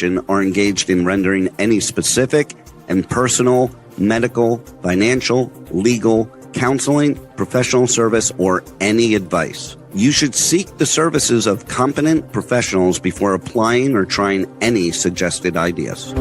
organization are engaged in rendering any specific and personal, medical, financial, legal, counseling, professional service, or any advice. You should seek the services of competent professionals before applying or trying any suggested ideas.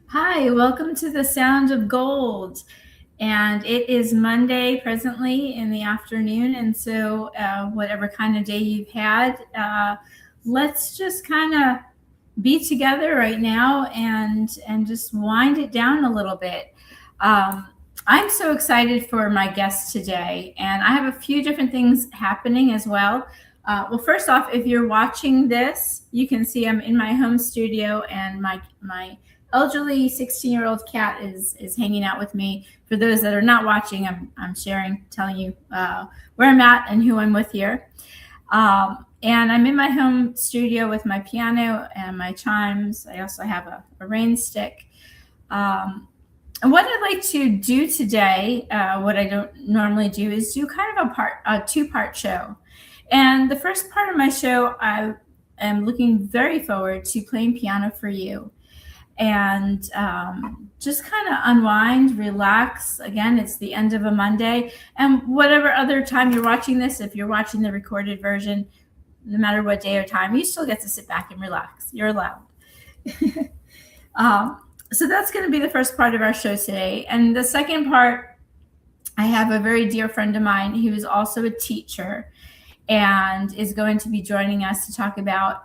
Hi, welcome to the Sound of Gold. And it is Monday presently in the afternoon. And so whatever kind of day you've had, let's just kind of be together right now and just wind it down a little bit. I'm so excited for my guest today, and I have a few different things happening as well. Well, first off, if you're watching this, you can see I'm in my home studio, and my elderly 16-year-old cat is hanging out with me. For those that are not watching, I'm sharing, telling you where I'm at and who I'm with here. And I'm in my home studio with my piano and my chimes. I also have a rain stick. And what I'd like to do today, what I don't normally do, is do kind of a two-part show. And the first part of my show, I am looking very forward to playing piano for you. And just kind of unwind, relax. Again, it's the end of a Monday. And whatever other time you're watching this, if you're watching the recorded version, no matter what day or time, you still get to sit back and relax. You're allowed. So that's going to be the first part of our show today. And the second part, I have a very dear friend of mine who is also a teacher and is going to be joining us to talk about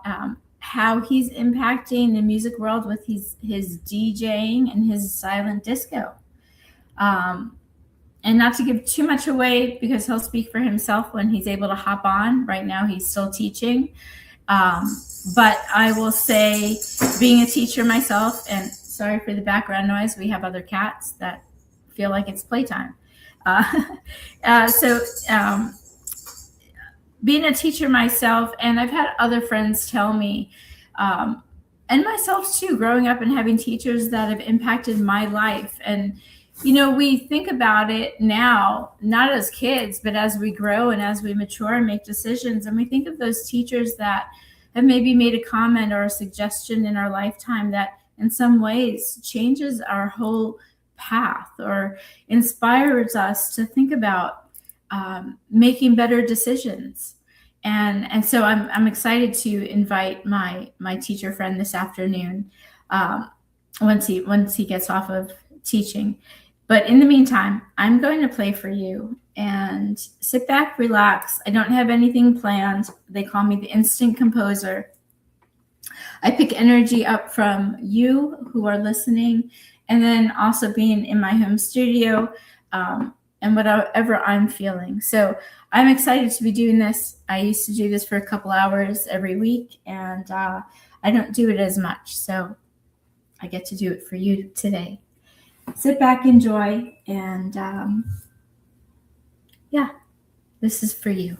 how he's impacting the music world with his DJing and his silent disco. And not to give too much away, because he'll speak for himself when he's able to hop on. Right now, he's still teaching. But I will say, being a teacher myself, and sorry for the background noise, we have other cats that feel like it's playtime. Being a teacher myself, and I've had other friends tell me, and myself too, growing up and having teachers that have impacted my life. And, you know, we think about it now, not as kids, but as we grow and as we mature and make decisions. And we think of those teachers that have maybe made a comment or a suggestion in our lifetime that in some ways changes our whole path or inspires us to think about making better decisions. And so I'm excited to invite my teacher friend this afternoon once he gets off of teaching. But in the meantime, I'm going to play for you and sit back, relax. I don't have anything planned. They call me the instant composer. I pick energy up from you who are listening, and then also being in my home studio, and whatever I'm feeling. So I'm excited to be doing this. I used to do this for a couple hours every week, and I don't do it as much. So I get to do it for you today. Sit back, enjoy, and yeah, this is for you.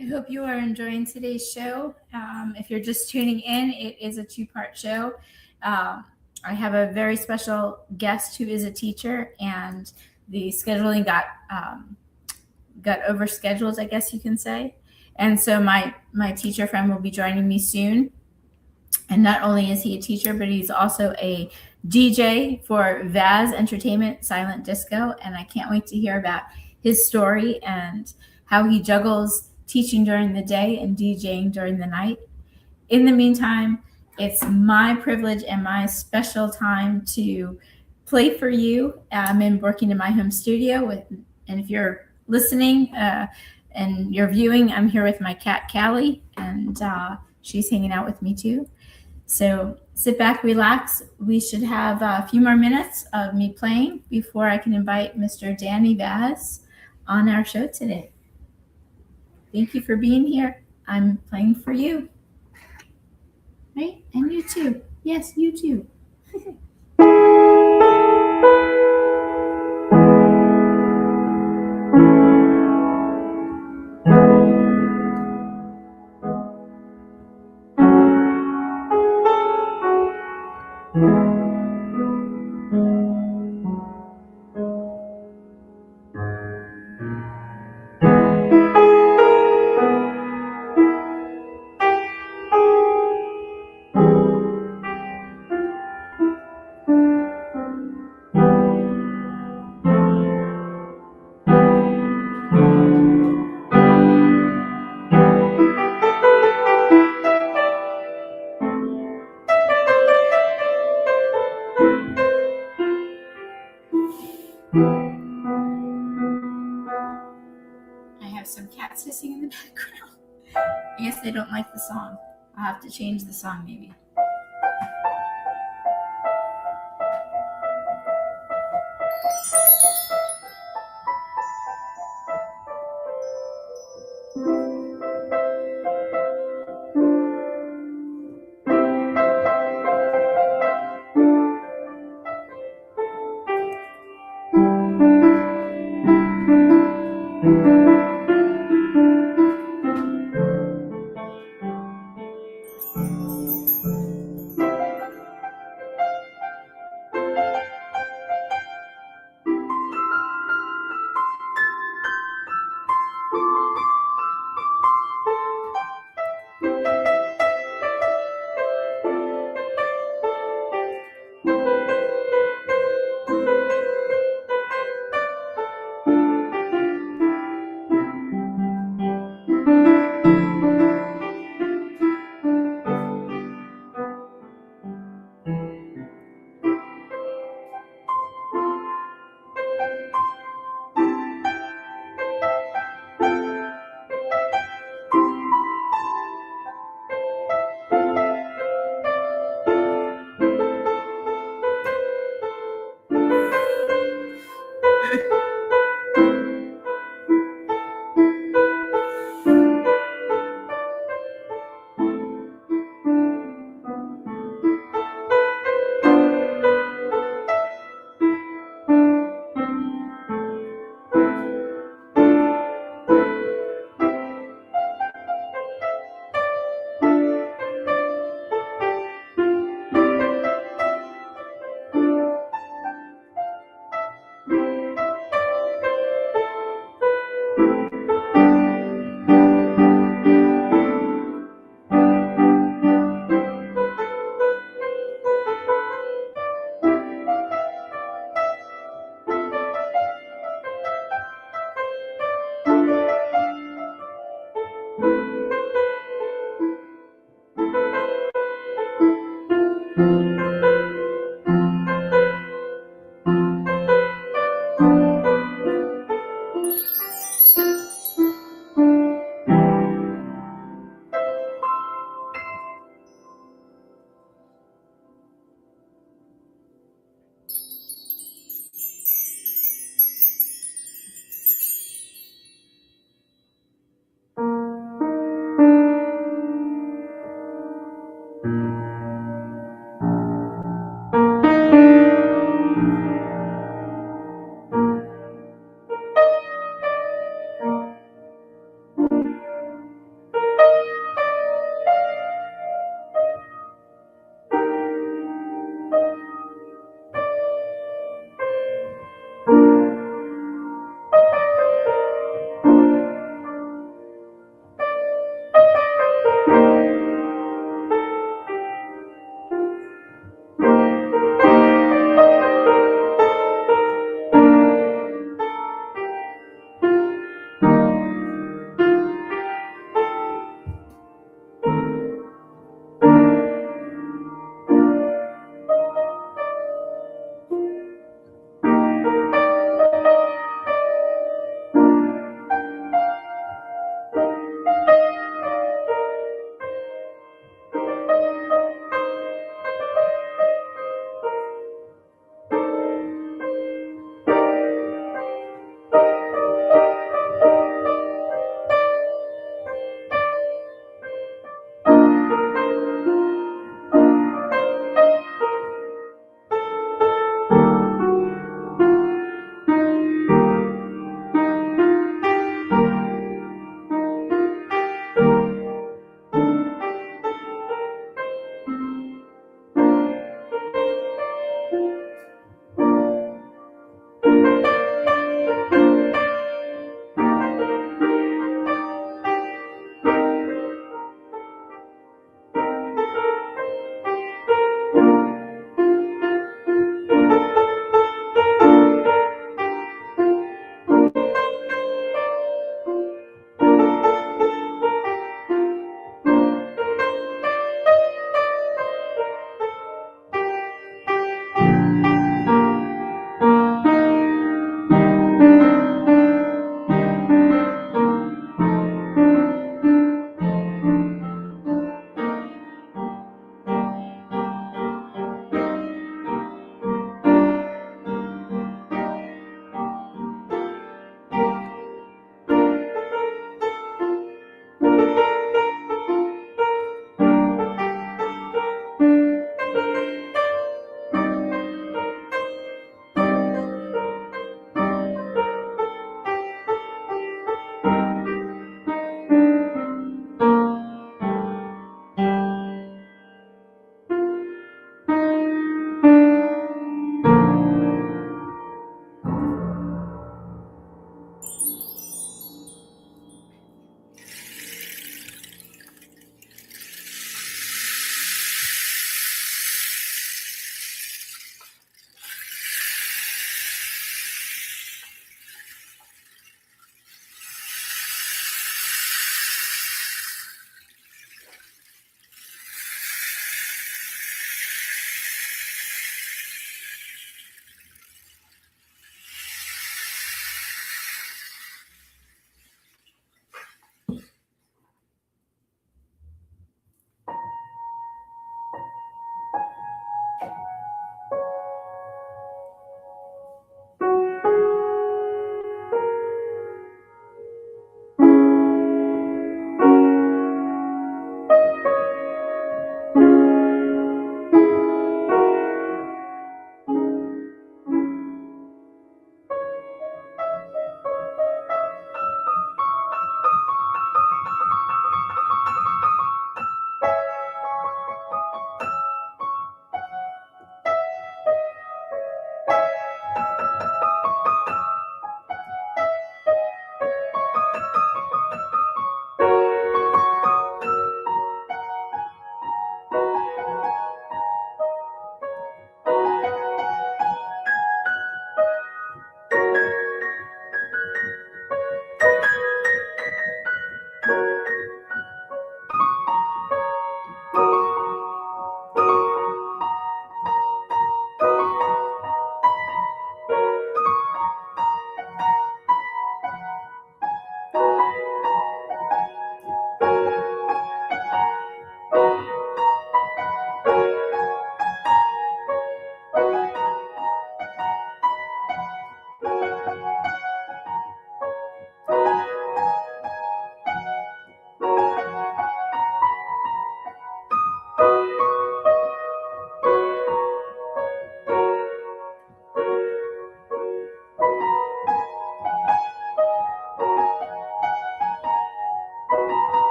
I hope you are enjoying today's show. If you're just tuning in, it is a two-part show. I have a very special guest who is a teacher, and the scheduling got overscheduled, I guess you can say. And so my teacher friend will be joining me soon. And not only is he a teacher, but he's also a DJ for Vaz Entertainment Silent Disco, and I can't wait to hear about his story and how he juggles teaching during the day and DJing during the night. In the meantime, it's my privilege and my special time to play for you. I'm working in my home studio and if you're listening and you're viewing, I'm here with my cat Callie, and she's hanging out with me too. So sit back, relax. We should have a few more minutes of me playing before I can invite Mr. Danny Vaz on our show today. Thank you for being here. I'm playing for you. Right? And you too. Yes, you too. I have some cats hissing in the background. I guess they don't like the song. I'll have to change the song maybe.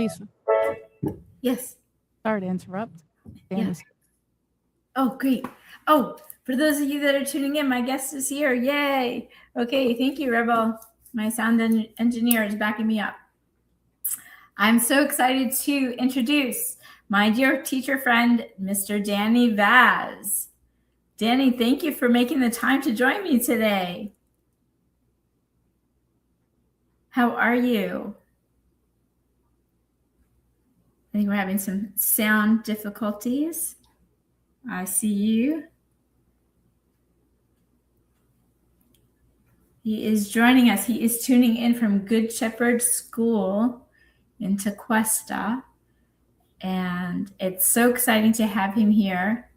please. Yes. Sorry to interrupt. Danny's. Oh, great. Oh, for those of you that are tuning in, my guest is here. Yay. Okay, thank you, Rebel. My sound engineer is backing me up. I'm so excited to introduce my dear teacher friend, Mr. Danny Vaz. Danny, thank you for making the time to join me today. How are you? I think we're having some sound difficulties. I see you. He is joining us. He is tuning in from Good Shepherd School in Tequesta. And it's so exciting to have him here.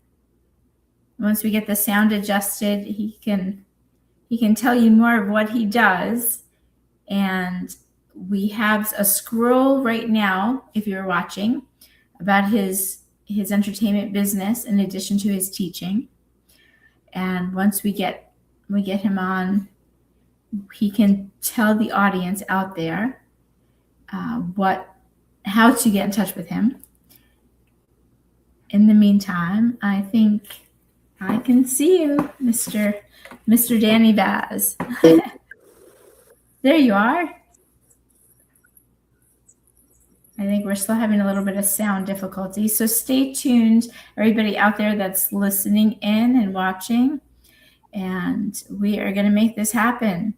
Once we get the sound adjusted, he can tell you more of what he does. And we have a scroll right now, if you're watching, about his entertainment business in addition to his teaching. And once we get him on, he can tell the audience out there how to get in touch with him. In the meantime, I think I can see you, Mr. Danny Vaz. There you are. I think we're still having a little bit of sound difficulty. So stay tuned, everybody out there that's listening in and watching. And we are going to make this happen.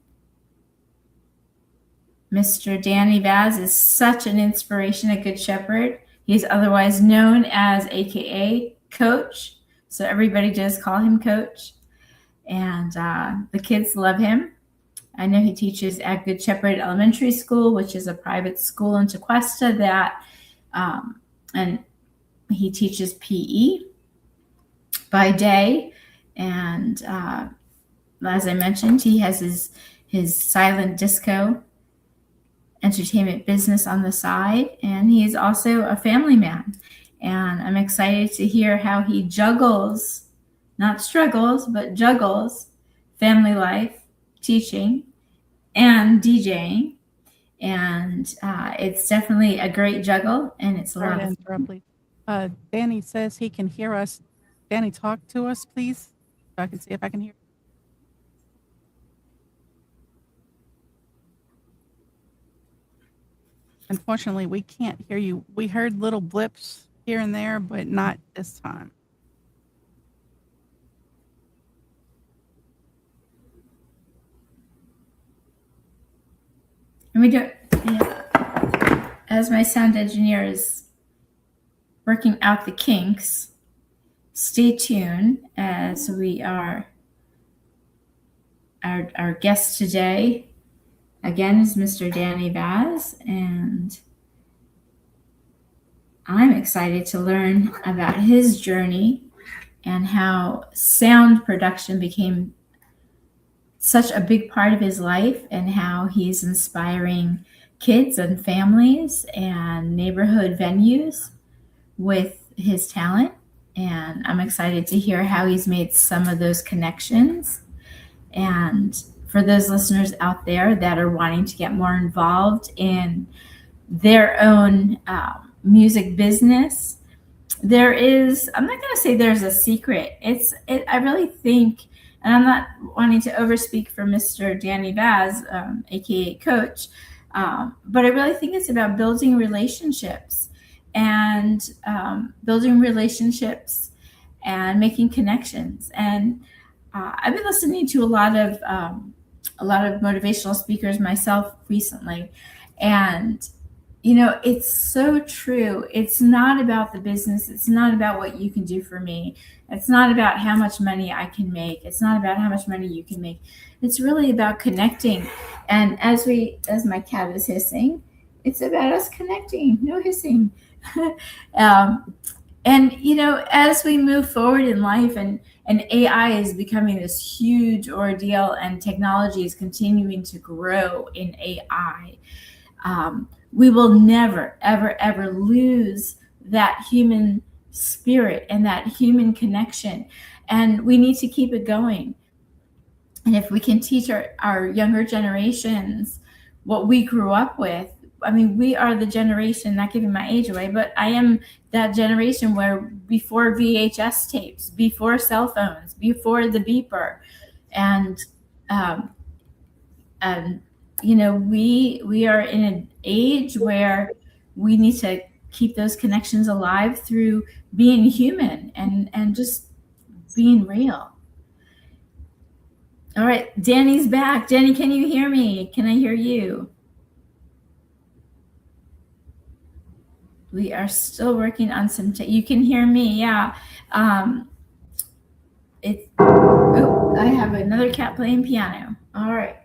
Mr. Danny Vaz is such an inspiration at Good Shepherd. He's otherwise known as AKA Coach. So everybody does call him Coach. And the kids love him. I know he teaches at Good Shepherd Elementary School, which is a private school in Tequesta and he teaches PE by day. And as I mentioned, he has his silent disco entertainment business on the side, and he is also a family man. And I'm excited to hear how he juggles, not struggles, but juggles family life, teaching, and DJing. And it's definitely a great juggle, and it's a lot of fun. Danny says he can hear us. Danny, talk to us, please, so I can see if I can hear. Unfortunately, we can't hear you. We heard little blips here and there, but not this time. And we do, as my sound engineer is working out the kinks, stay tuned as we are. Our guest today, again, is Mr. Danny Vaz, and I'm excited to learn about his journey and how sound production became such a big part of his life, and how he's inspiring kids and families and neighborhood venues with his talent. And I'm excited to hear how he's made some of those connections. And for those listeners out there that are wanting to get more involved in their own music business, I'm not going to say there's a secret. I really think, and I'm not wanting to overspeak for Mr. Danny Vaz, aka Coach, but I really think it's about building relationships and making connections. And I've been listening to a lot of motivational speakers myself recently, and it's so true. It's not about the business. It's not about what you can do for me. It's not about how much money I can make. It's not about how much money you can make. It's really about connecting. And as my cat is hissing, it's about us connecting. No hissing. And as we move forward in life, and AI is becoming this huge ordeal, and technology is continuing to grow in AI, we will never, ever, ever lose that human spirit and that human connection. And we need to keep it going. And if we can teach our younger generations what we grew up with, I mean, we are the generation, not giving my age away, but I am that generation where before VHS tapes, before cell phones, before the beeper, and um, we are in an age where we need to keep those connections alive through being human and just being real. All right, Danny's back. Danny, can you hear me? Can I hear you? We are still working on some. You can hear me, yeah. I have another cat playing piano. All right.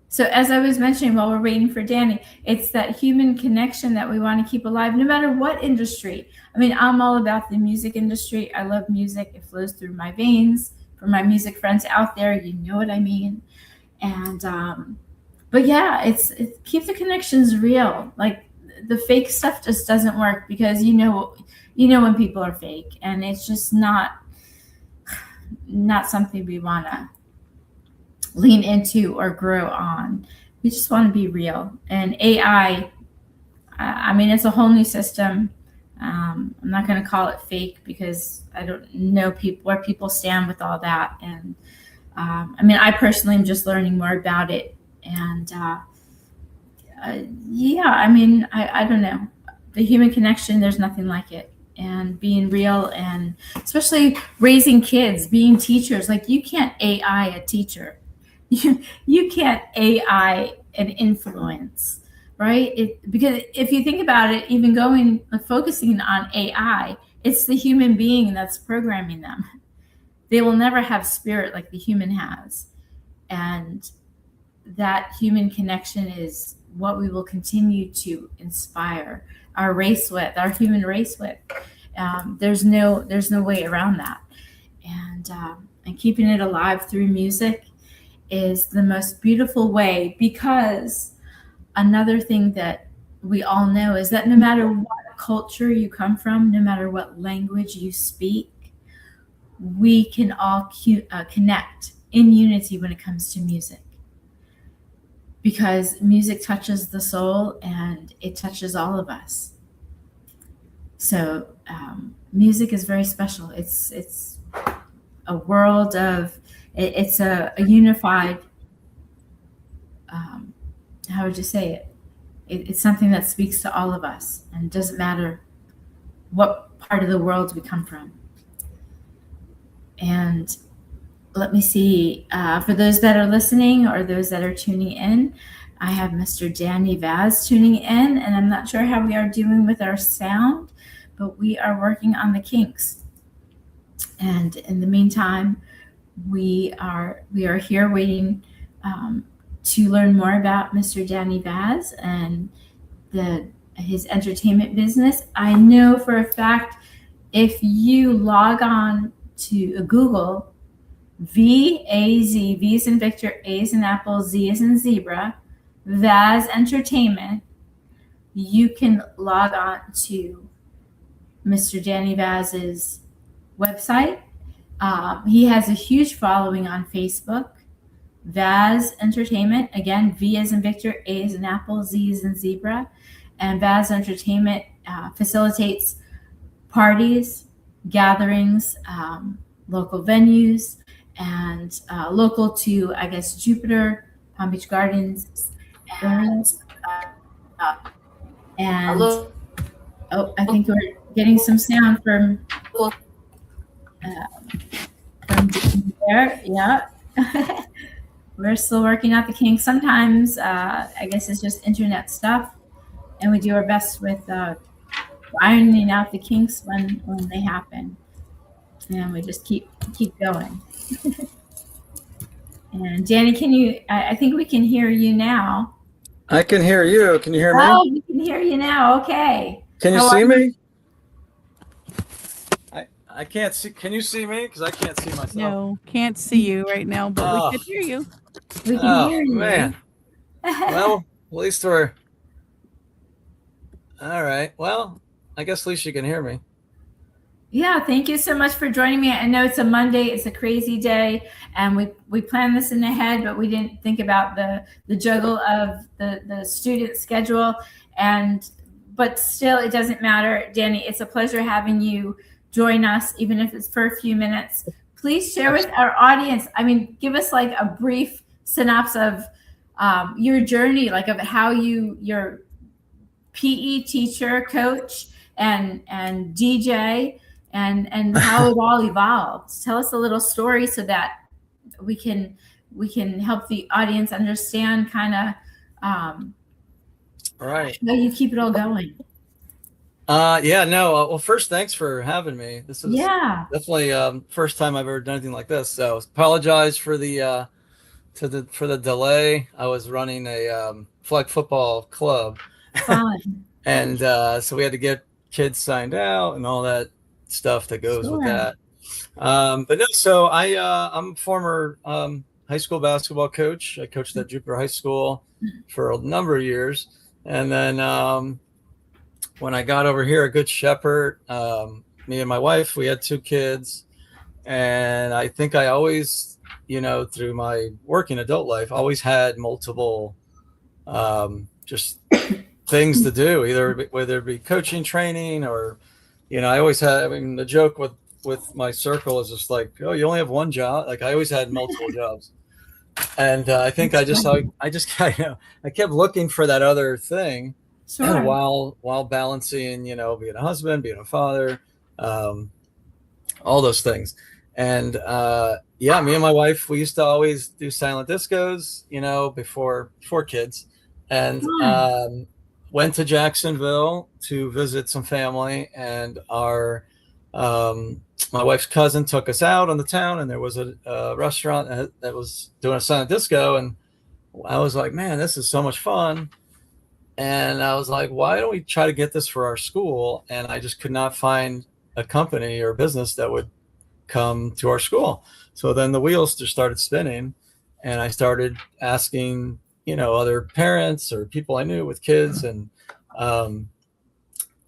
So as I was mentioning while we're waiting for Danny, it's that human connection that we want to keep alive, no matter what industry. I mean, I'm all about the music industry. I love music. It flows through my veins. For my music friends out there, you know what I mean. And but yeah, it's keep the connections real. Like the fake stuff just doesn't work, because you know when people are fake, and it's just not something we want to lean into or grow on. We just want to be real. And AI, I mean, it's a whole new system. I'm not going to call it fake, because I don't know where people stand with all that. And I mean, I personally am just learning more about it. And yeah, I mean, I don't know. The human connection, there's nothing like it. And being real, and especially raising kids, being teachers. Like, you can't AI a teacher. You can't AI an influence, right? Because if you think about it, even focusing on AI, it's the human being that's programming them. They will never have spirit like the human has. And that human connection is what we will continue to inspire our human race with. There's no way around that. And keeping it alive through music is the most beautiful way, because another thing that we all know is that no matter what culture you come from, no matter what language you speak, we can all connect in unity when it comes to music, because music touches the soul and it touches all of us. So music is very special. It's a world of, it's a unified, how would you say it? It's something that speaks to all of us, and it doesn't matter what part of the world we come from. And let me see, for those that are listening or those that are tuning in, I have Mr. Danny Vaz tuning in, and I'm not sure how we are doing with our sound, but we are working on the kinks. And in the meantime, we are here waiting to learn more about Mr. Danny Vaz and his entertainment business. I know for a fact, if you log on to Google, V-A-Z, V as in Victor, A as in Apple, Z as in Zebra, Vaz Entertainment, you can log on to Mr. Danny Vaz's website. He has a huge following on Facebook. Vaz Entertainment, again, V as in Victor, A as in Apple, Z as in Zebra. And Vaz Entertainment facilitates parties, gatherings, local venues, and local to, I guess, Jupiter, Palm Beach Gardens, and I think we're getting some sound from there. Yeah. We're still working out the kinks. Sometimes I guess it's just internet stuff, and we do our best with ironing out the kinks when they happen, and we just keep going. And Danny, I think we can hear you now. I can hear you. Can you hear me? Oh, we can hear you now. Okay. Can you see me? I can't see. Can you see me? Because I can't see myself. No, can't see you right now, but we can hear you. We can hear you. Man. Well, at least we're all right. Well, I guess at least you can hear me. Yeah, thank you so much for joining me. I know it's a Monday, it's a crazy day, and we planned this in the head, but we didn't think about the juggle of the student schedule. But still, it doesn't matter. Danny, it's a pleasure having you join us, even if it's for a few minutes. Please share with our audience. I mean, give us like a brief synopsis of your journey, like of how your PE teacher, coach, and DJ, and how it all evolved. Tell us a little story so that we can help the audience understand kind of Right. how you keep it all going. Yeah, no. Well, first, thanks for having me. This is definitely first time I've ever done anything like this. So apologize for the delay. I was running a flag football club. Fun. And so we had to get kids signed out and all that stuff that goes with that. But no, so I'm a former high school basketball coach. I coached at Jupiter High School for a number of years. And then when I got over here at Good Shepherd, me and my wife, we had 2 kids. And I think I always, through my working adult life, always had multiple just things to do, either whether it be coaching, training, or I always had, the joke with my circle is just like, oh, you only have one job. Like I always had multiple jobs. And I think I kept looking for that other thing. Sure. while balancing, being a husband, being a father, all those things. And me and my wife, we used to always do silent discos, before kids, and went to Jacksonville to visit some family, and my wife's cousin took us out on the town, and there was a restaurant that was doing a silent disco, and I was like, man, this is so much fun. And I was like, why don't we try to get this for our school? And I just could not find a company or business that would come to our school. So then the wheels just started spinning, and I started asking, other parents or people I knew with kids. And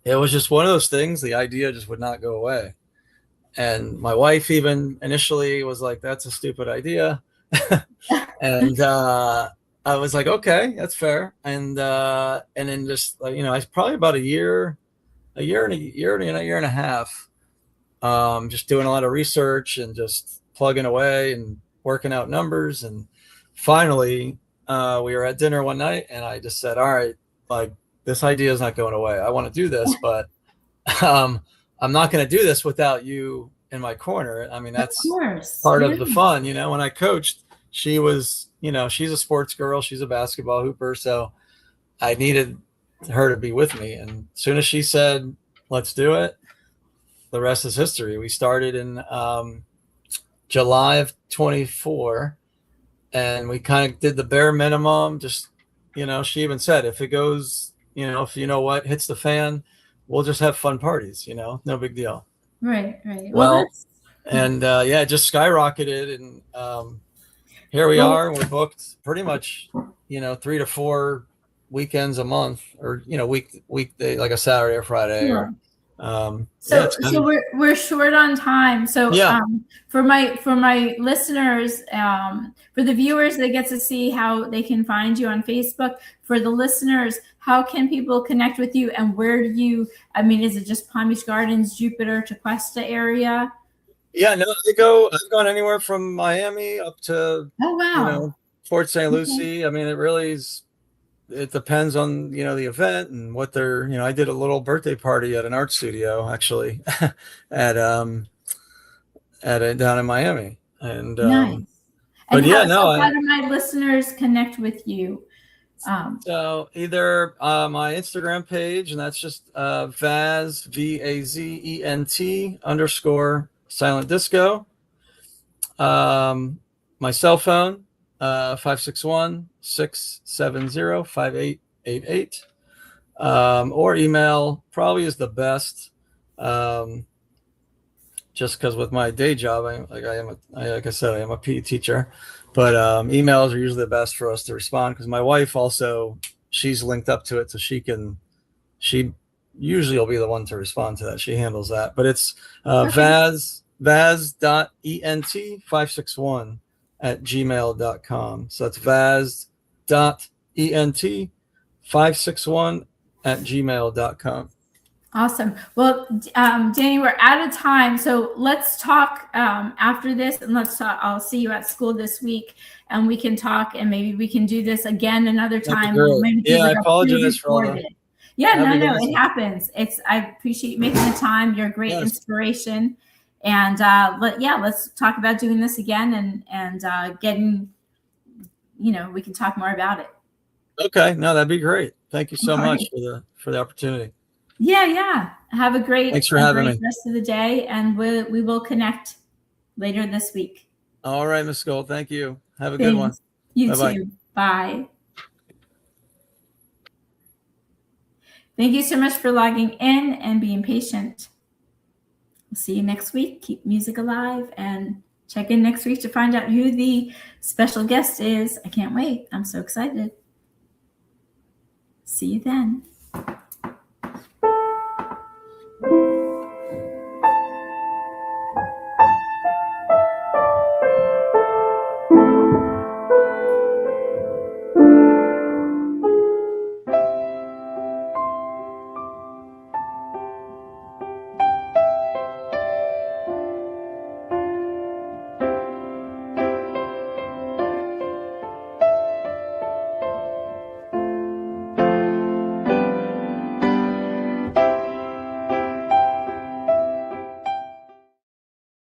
it was just one of those things. The idea just would not go away. And my wife even initially was like, that's a stupid idea. And I was like, okay, that's fair. And then just I probably about a year and a half, just doing a lot of research and just plugging away and working out numbers. And finally, we were at dinner one night, and I just said, all right, like this idea is not going away. I want to do this, but I'm not going to do this without you in my corner. I mean, that's part of the fun. When I coached, she was, she's a sports girl. She's a basketball hooper. So I needed her to be with me. And as soon as she said, let's do it, the rest is history. We started in July of 24, and we kind of did the bare minimum. Just, she even said, if it goes, if hits the fan, we'll just have fun parties, no big deal. Right. Well, and it just skyrocketed, and here we are. We're booked pretty much, 3 to 4 weekends a month, or weekday, like a Saturday or Friday. Sure. So we're short on time. So for my listeners, for the viewers, they get to see how they can find you on Facebook. For the listeners, how can people connect with you, and where do you? I mean, is it just Palm Beach Gardens, Jupiter, Tequesta area? Yeah, no, I've gone anywhere from Miami up to Port St. Lucie. I mean, it really is. It depends on, the event and what they're, I did a little birthday party at an art studio, actually, down in Miami. And, nice. But how do my listeners connect with you? So either my Instagram page, and that's just Vaz, VAZENT _ silent disco. My cell phone, 561-670-5888, or email probably is the best, just because with my day job, like I said, I am a PE teacher, but emails are usually the best for us to respond, because my wife also, she's linked up to it, so she usually will be the one to respond to that. She handles that, but it's Okay. vaz.ent561@gmail.com. So that's vaz.ent561@gmail.com. Awesome. Well, Danny, we're out of time, so let's talk after this, and let's talk. I'll see you at school this week, and we can talk, and maybe we can do this again another time. Great. Maybe Yeah, I like apologize for all the. Yeah, no, awesome. It happens. I appreciate you making the time. You're a great inspiration, and let's talk about doing this again, and getting, we can talk more about it. Okay, no, that'd be great. Thank you so much for the opportunity. Yeah. Have a great, Thanks for having me. rest of the day, and we will connect later this week. All right, Ms. Gold. Thank you. Have a good one. You Bye-bye. too. Bye. Thank you so much for logging in and being patient. We'll see you next week. Keep music alive, and check in next week to find out who the special guest is. I can't wait. I'm so excited. See you then.